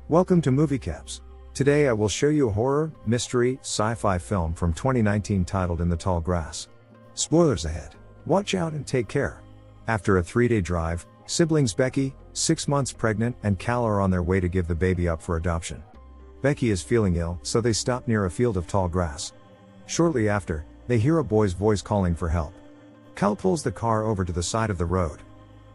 Welcome to Movie Caps. Today I will show you a horror, mystery, sci-fi film from 2019 titled In the Tall Grass. Spoilers ahead. Watch out and take care. After a 3-day drive, siblings Becky, 6 months pregnant, and Cal are on their way to give the baby up for adoption. Becky is feeling ill, so they stop near a field of tall grass. Shortly after, they hear a boy's voice calling for help. Cal pulls the car over to the side of the road.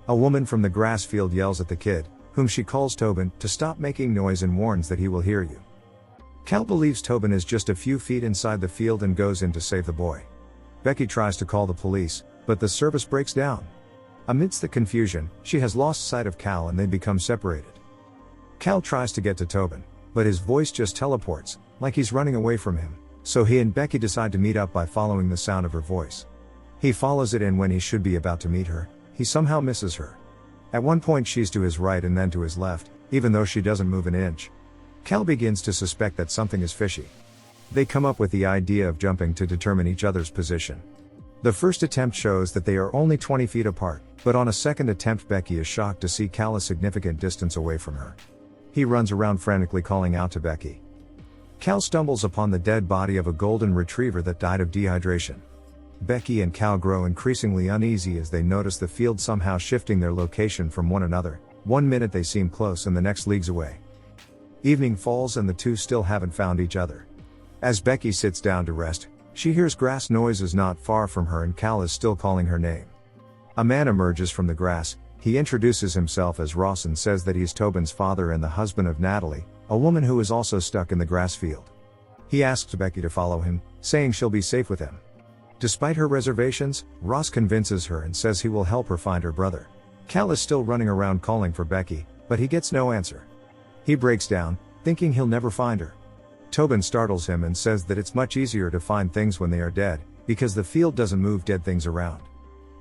A woman from the grass field yells at the kid, whom she calls Tobin, to stop making noise and warns that he will hear you. Cal believes Tobin is just a few feet inside the field and goes in to save the boy. Becky tries to call the police, but the service breaks down. Amidst the confusion, she has lost sight of Cal and they become separated. Cal tries to get to Tobin, but his voice just teleports, like he's running away from him, so he and Becky decide to meet up by following the sound of her voice. He follows it and when he should be about to meet her, he somehow misses her. At one point she's to his right and then to his left, even though she doesn't move an inch. Cal begins to suspect that something is fishy. They come up with the idea of jumping to determine each other's position. The first attempt shows that they are only 20 feet apart, but on a second attempt Becky is shocked to see Cal a significant distance away from her. He runs around frantically calling out to Becky. Cal stumbles upon the dead body of a golden retriever that died of dehydration. Becky and Cal grow increasingly uneasy as they notice the field somehow shifting their location from one another. 1 minute they seem close and the next leagues away. Evening falls and the two still haven't found each other. As Becky sits down to rest, she hears grass noises not far from her and Cal is still calling her name. A man emerges from the grass. He introduces himself as Ross and says that he is Tobin's father and the husband of Natalie, a woman who is also stuck in the grass field. He asks Becky to follow him, saying she'll be safe with him. Despite her reservations, Ross convinces her and says he will help her find her brother. Cal is still running around calling for Becky, but he gets no answer. He breaks down, thinking he'll never find her. Tobin startles him and says that it's much easier to find things when they are dead, because the field doesn't move dead things around.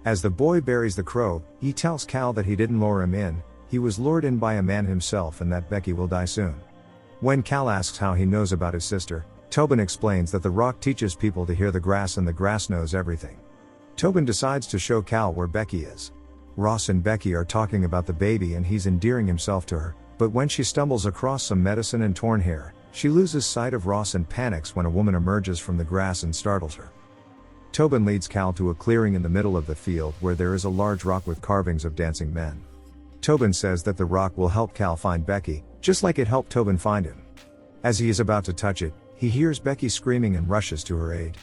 As the boy buries the crow, he tells Cal that he didn't lure him in, he was lured in by a man himself and that Becky will die soon. When Cal asks how he knows about his sister, Tobin explains that the rock teaches people to hear the grass and the grass knows everything. Tobin decides to show Cal where Becky is. Ross and Becky are talking about the baby and he's endearing himself to her, but when she stumbles across some medicine and torn hair, she loses sight of Ross and panics when a woman emerges from the grass and startles her. Tobin leads Cal to a clearing in the middle of the field where there is a large rock with carvings of dancing men. Tobin says that the rock will help Cal find Becky, just like it helped Tobin find him. As he is about to touch it, he hears Becky screaming and rushes to her aid.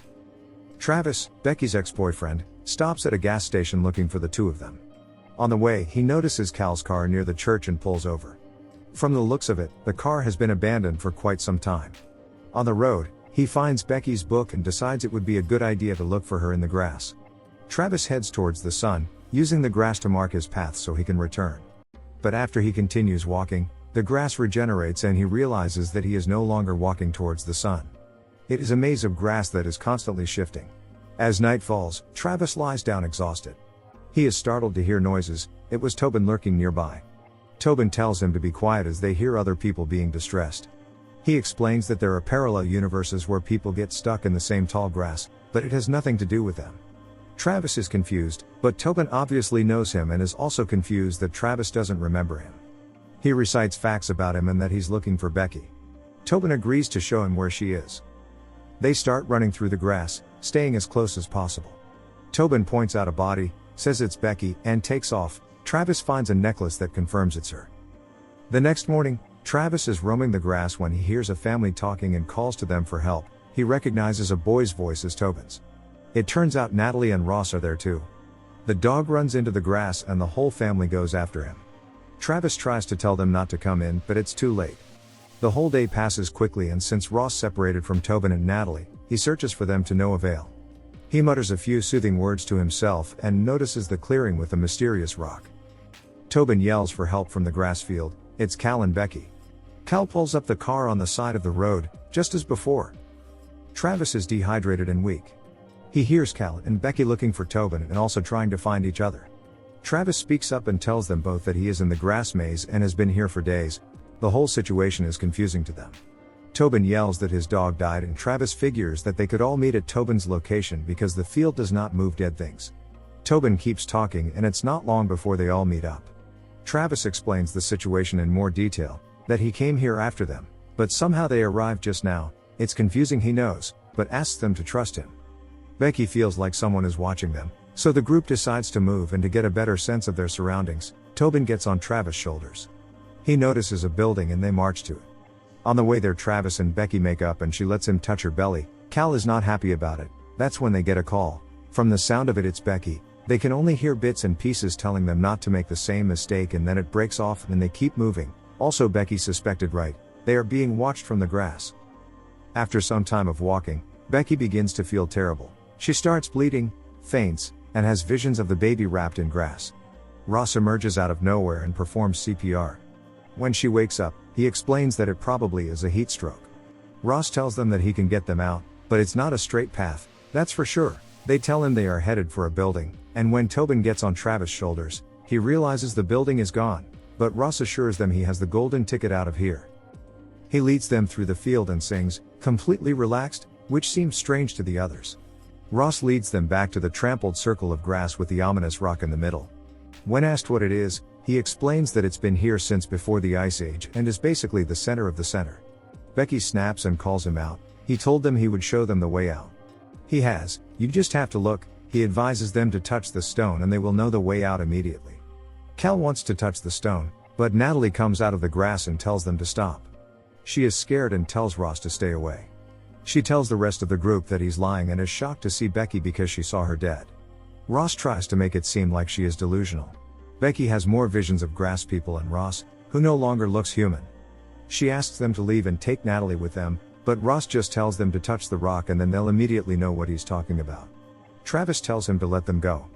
Travis, Becky's ex-boyfriend, stops at a gas station looking for the two of them. On the way, he notices Cal's car near the church and pulls over. From the looks of it, the car has been abandoned for quite some time. On the road, he finds Becky's book and decides it would be a good idea to look for her in the grass. Travis heads towards the sun, using the grass to mark his path so he can return. But after he continues walking, the grass regenerates and he realizes that he is no longer walking towards the sun. It is a maze of grass that is constantly shifting. As night falls, Travis lies down exhausted. He is startled to hear noises. It was Tobin lurking nearby. Tobin tells him to be quiet as they hear other people being distressed. He explains that there are parallel universes where people get stuck in the same tall grass, but it has nothing to do with them. Travis is confused, but Tobin obviously knows him and is also confused that Travis doesn't remember him. He recites facts about him and that he's looking for Becky. Tobin agrees to show him where she is. They start running through the grass, staying as close as possible. Tobin points out a body, says it's Becky, and takes off. Travis finds a necklace that confirms it's her. The next morning, Travis is roaming the grass when he hears a family talking and calls to them for help. He recognizes a boy's voice as Tobin's. It turns out Natalie and Ross are there too. The dog runs into the grass and the whole family goes after him. Travis tries to tell them not to come in, but it's too late. The whole day passes quickly and since Ross separated from Tobin and Natalie, he searches for them to no avail. He mutters a few soothing words to himself and notices the clearing with the mysterious rock. Tobin yells for help from the grass field. It's Cal and Becky. Cal pulls up the car on the side of the road, just as before. Travis is dehydrated and weak. He hears Cal and Becky looking for Tobin and also trying to find each other. Travis speaks up and tells them both that he is in the grass maze and has been here for days. The whole situation is confusing to them. Tobin yells that his dog died and Travis figures that they could all meet at Tobin's location because the field does not move dead things. Tobin keeps talking and it's not long before they all meet up. Travis explains the situation in more detail, that he came here after them, but somehow they arrived just now. It's confusing, he knows, but asks them to trust him. Becky feels like someone is watching them, so the group decides to move, and to get a better sense of their surroundings, Tobin gets on Travis' shoulders. He notices a building and they march to it. On the way there, Travis and Becky make up and she lets him touch her belly. Cal is not happy about it. That's when they get a call. From the sound of it, it's Becky. They can only hear bits and pieces telling them not to make the same mistake, and then it breaks off and they keep moving. Also, Becky suspected right. They are being watched from the grass. After some time of walking, Becky begins to feel terrible. She starts bleeding, faints, and has visions of the baby wrapped in grass. Ross emerges out of nowhere and performs CPR. When she wakes up, he explains that it probably is a heat stroke. Ross tells them that he can get them out, but it's not a straight path, that's for sure. They tell him they are headed for a building, and when Tobin gets on Travis' shoulders, he realizes the building is gone, but Ross assures them he has the golden ticket out of here. He leads them through the field and sings, completely relaxed, which seems strange to the others. Ross leads them back to the trampled circle of grass with the ominous rock in the middle. When asked what it is, he explains that it's been here since before the Ice Age and is basically the center of the center. Becky snaps and calls him out. He told them he would show them the way out. He has, you just have to look. He advises them to touch the stone and they will know the way out immediately. Cal wants to touch the stone, but Natalie comes out of the grass and tells them to stop. She is scared and tells Ross to stay away. She tells the rest of the group that he's lying and is shocked to see Becky because she saw her dead. Ross tries to make it seem like she is delusional. Becky has more visions of grass people and Ross, who no longer looks human. She asks them to leave and take Natalie with them, but Ross just tells them to touch the rock and then they'll immediately know what he's talking about. Travis tells him to let them go.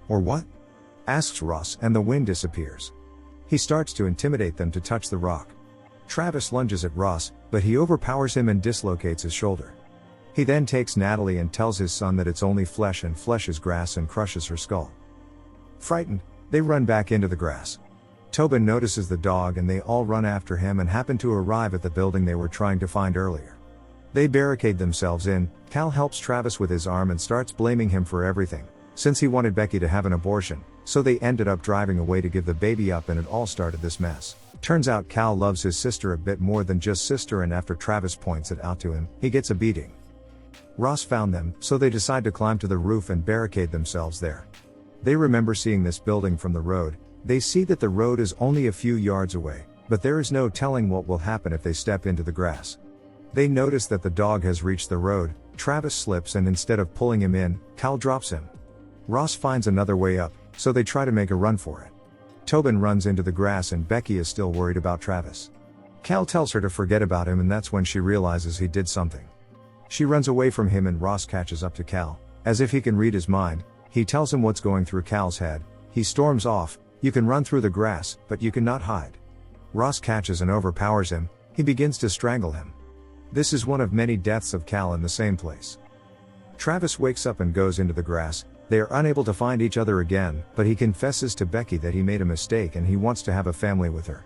Or what? Asks Ross, and the wind disappears. He starts to intimidate them to touch the rock. Travis lunges at Ross, but he overpowers him and dislocates his shoulder. He then takes Natalie and tells his son that it's only flesh and flesh is grass and crushes her skull. Frightened, they run back into the grass. Tobin notices the dog and they all run after him and happen to arrive at the building they were trying to find earlier. They barricade themselves in. Cal helps Travis with his arm and starts blaming him for everything, since he wanted Becky to have an abortion, so they ended up driving away to give the baby up and it all started this mess. Turns out Cal loves his sister a bit more than just sister, and after Travis points it out to him, he gets a beating. Ross found them, so they decide to climb to the roof and barricade themselves there. They remember seeing this building from the road. They see that the road is only a few yards away, but there is no telling what will happen if they step into the grass. They notice that the dog has reached the road. Travis slips and instead of pulling him in, Cal drops him. Ross finds another way up, so they try to make a run for it. Tobin runs into the grass and Becky is still worried about Travis. Cal tells her to forget about him, and that's when she realizes he did something. She runs away from him and Ross catches up to Cal. As if he can read his mind, he tells him what's going through Cal's head. He storms off. You can run through the grass, but you cannot hide. Ross catches and overpowers him. He begins to strangle him. This is one of many deaths of Cal in the same place. Travis wakes up and goes into the grass. They are unable to find each other again, but he confesses to Becky that he made a mistake and he wants to have a family with her.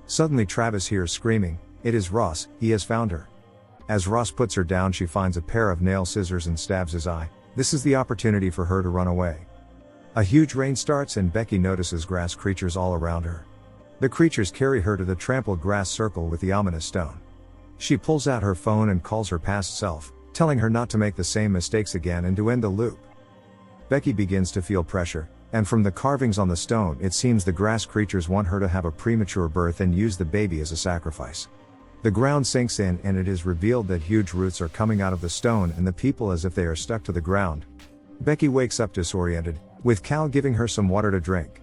Suddenly Travis hears screaming. It is Ross. He has found her. As Ross puts her down, she finds a pair of nail scissors and stabs his eye. This is the opportunity for her to run away. A huge rain starts and Becky notices grass creatures all around her. The creatures carry her to the trampled grass circle with the ominous stone. She pulls out her phone and calls her past self, telling her not to make the same mistakes again and to end the loop. Becky begins to feel pressure, and from the carvings on the stone it seems the grass creatures want her to have a premature birth and use the baby as a sacrifice. The ground sinks in and it is revealed that huge roots are coming out of the stone and the people as if they are stuck to the ground. Becky wakes up disoriented, with Cal giving her some water to drink.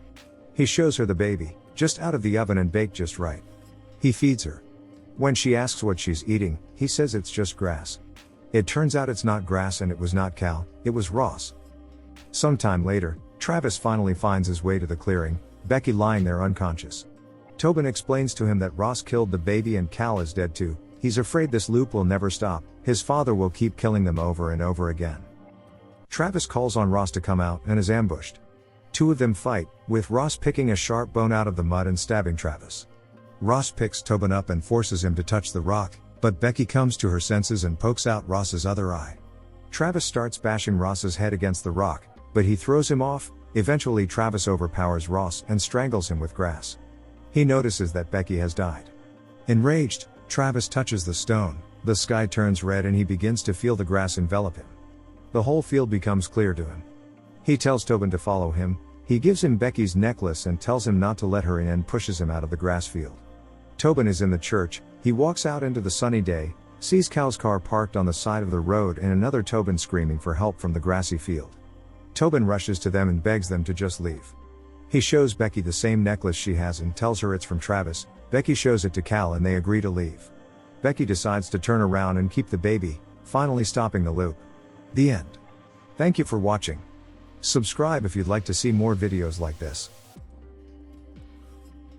He shows her the baby, just out of the oven and baked just right. He feeds her. When she asks what she's eating, he says it's just grass. It turns out it's not grass and it was not Cal, it was Ross. Sometime later, Travis finally finds his way to the clearing, Becky lying there unconscious. Tobin explains to him that Ross killed the baby and Cal is dead too. He's afraid this loop will never stop. His father will keep killing them over and over again. Travis calls on Ross to come out and is ambushed. Two of them fight, with Ross picking a sharp bone out of the mud and stabbing Travis. Ross picks Tobin up and forces him to touch the rock, but Becky comes to her senses and pokes out Ross's other eye. Travis starts bashing Ross's head against the rock, but he throws him off. Eventually Travis overpowers Ross and strangles him with grass. He notices that Becky has died. Enraged, Travis touches the stone, the sky turns red and he begins to feel the grass envelop him. The whole field becomes clear to him. He tells Tobin to follow him, he gives him Becky's necklace and tells him not to let her in and pushes him out of the grass field. Tobin is in the church, he walks out into the sunny day, sees Cal's car parked on the side of the road and another Tobin screaming for help from the grassy field. Tobin rushes to them and begs them to just leave. He shows Becky the same necklace she has and tells her it's from Travis. Becky shows it to Cal and they agree to leave. Becky decides to turn around and keep the baby, finally stopping the loop. The end. Thank you for watching. Subscribe if you'd like to see more videos like this.